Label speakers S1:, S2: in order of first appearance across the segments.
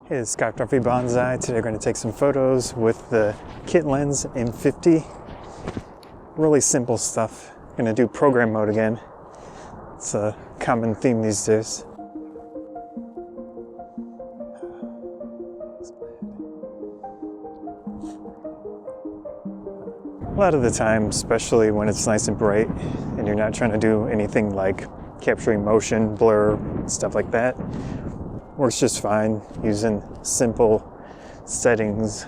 S1: Hey, it's Scott Duffy Bonsai. Today we're going to take some photos with the kit lens M50. Really simple stuff. Going to do program mode again. It's a common theme these days. A lot of the time, especially when it's nice and bright and you're not trying to do anything like capturing motion, blur, stuff like that, works just fine using simple settings.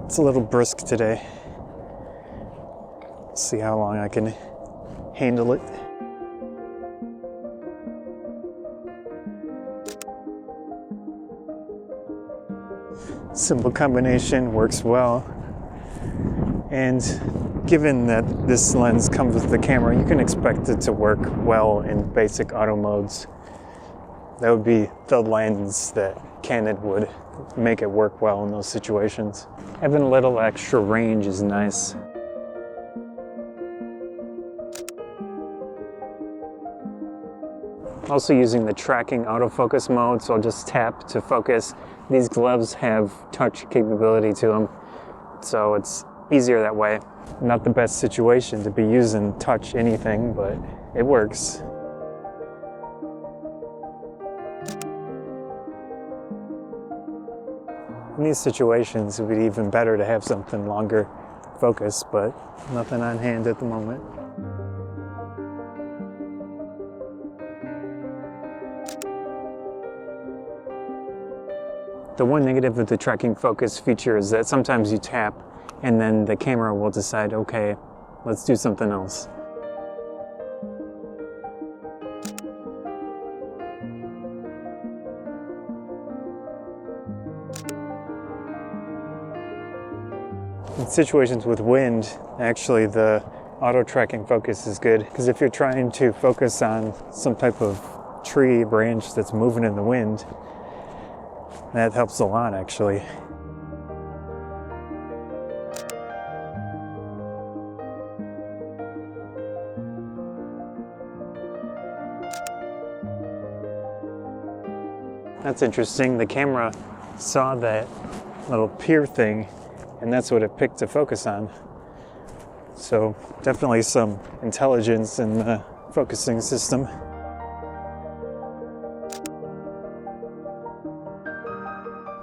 S1: It's a little brisk today. See how long I can handle it. Simple combination works well. And given that this lens comes with the camera, you can expect it to work well in basic auto modes. That would be the lens that Canon would make it work well in those situations. Having a little extra range is nice. Also using the tracking autofocus mode, so I'll just tap to focus. These gloves have touch capability to them, so it's easier that way. Not the best situation to be using touch anything, but it works. In these situations, it would be even better to have something longer focus, but nothing on hand at the moment. The one negative of the tracking focus feature is that sometimes you tap and then the camera will decide, okay, let's do something else. In situations with wind, actually the auto tracking focus is good, because if you're trying to focus on some type of tree branch that's moving in the wind, that helps a lot actually. That's interesting. The camera saw that little pier thing, and that's what it picked to focus on. So definitely some intelligence in the focusing system.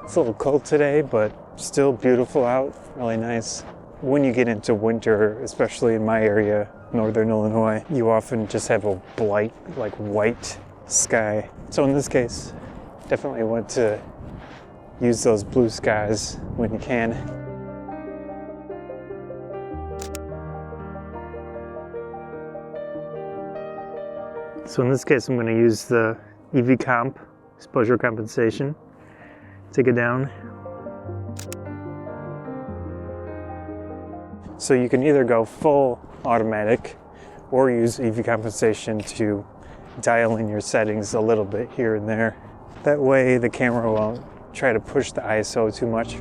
S1: It's a little cold today, but still beautiful out, really nice. When you get into winter, especially in my area, northern Illinois, you often just have a blight, like white sky. So in this case, definitely want to use those blue skies when you can. So in this case, I'm going to use the EV comp, exposure compensation. Take it down. So you can either go full automatic or use EV compensation to dial in your settings a little bit here and there. That way the camera won't try to push the ISO too much.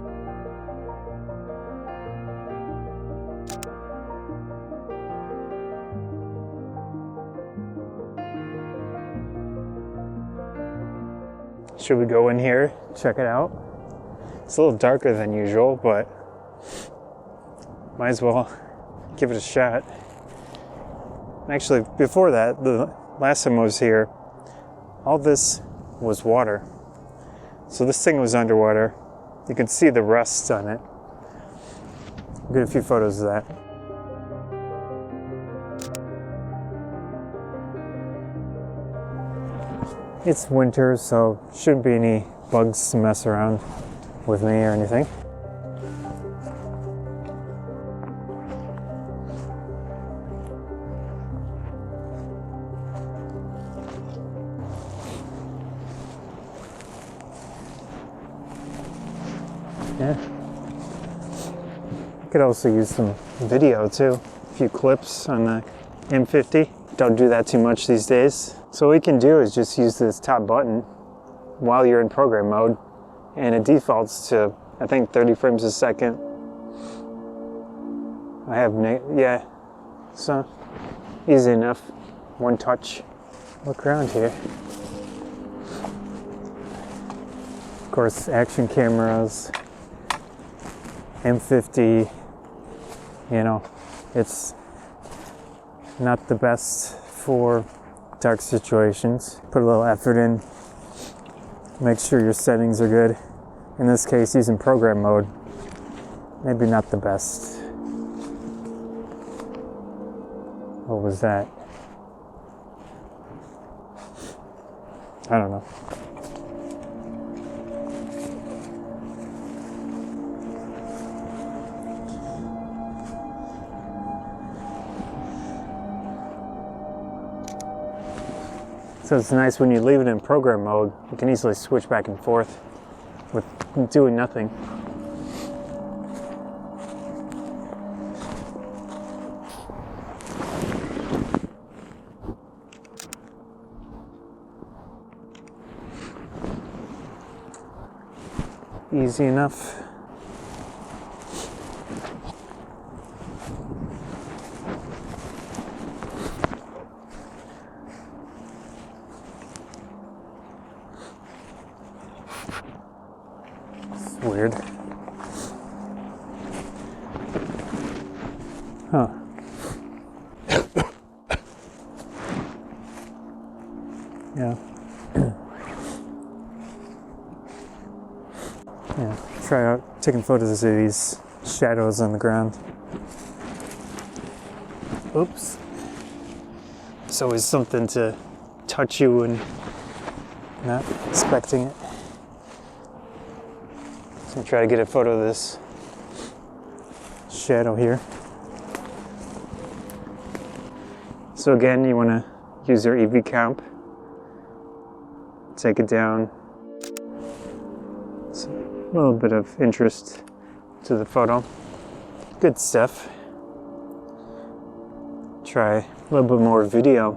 S1: Should we go in here, check it out? It's a little darker than usual, but might as well give it a shot. Actually, before that, the last time I was here, all this was water. So this thing was underwater. You can see the rust on it. I'll get a few photos of that. It's winter, so shouldn't be any bugs to mess around with me or anything. Yeah. You could also use some video too. A few clips on the M50. Don't do that too much these days. So what we can do is just use this top button while you're in program mode, and it defaults to, I think, 30 frames a second. I have, yeah, so easy enough, one touch. Look around here. course, action cameras, M50, you know, it's not the best for dark situations. Put a little effort in, make sure your settings are good. In this case, using program mode, maybe not the best. What was that? I don't know. So it's nice when you leave it in program mode, you can easily switch back and forth with doing nothing. Easy enough. It's weird. Huh. Yeah. Yeah, try out taking photos of these shadows on the ground. Oops. It's always something to touch you when not expecting it. So try to get a photo of this shadow here. So again, you want to use your EV comp. Take it down. So a little bit of interest to the photo. Good stuff. Try a little bit more video.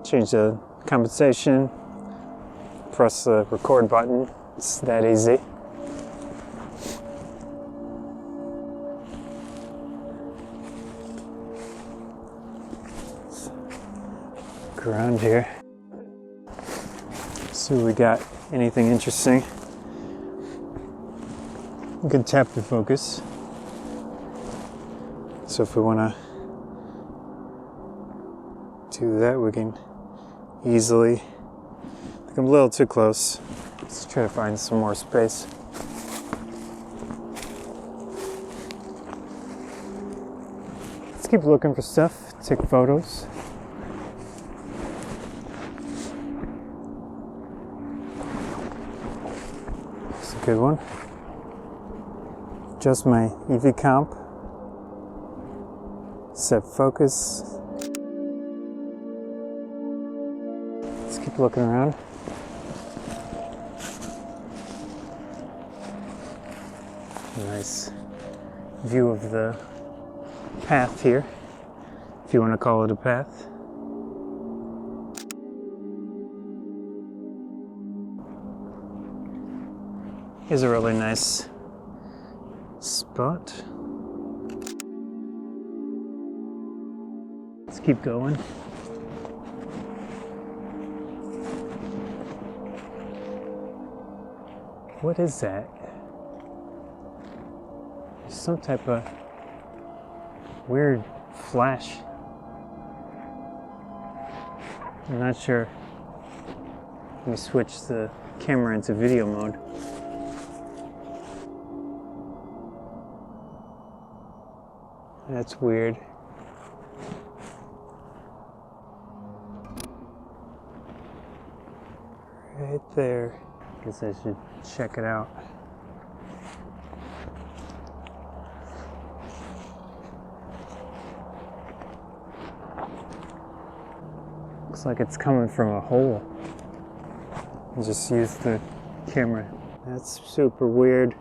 S1: Change the compensation. Press the record button. It's that easy. Look around here. See what we got. Anything interesting? We can tap the focus. So if we want to do that, we can easily. I think I'm a little too close. Let's try to find some more space. Let's keep looking for stuff, take photos. It's a good one. Adjust my EV comp. Set focus. Let's keep looking around. Nice view of the path here, if you want to call it a path. Here's a really nice spot. Let's keep going. What is that? There's some type of weird flash. I'm not sure. Let me switch the camera into video mode. That's weird. Right there. Guess I should check it out. Looks like it's coming from a hole. I just use the camera. That's super weird.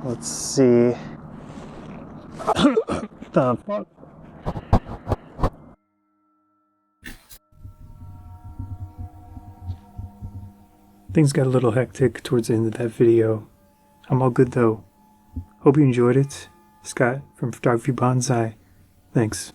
S1: Let's see. The fuck? Things got a little hectic towards the end of that video. I'm all good though. Hope you enjoyed it. Scott from Photography Bonsai. Thanks.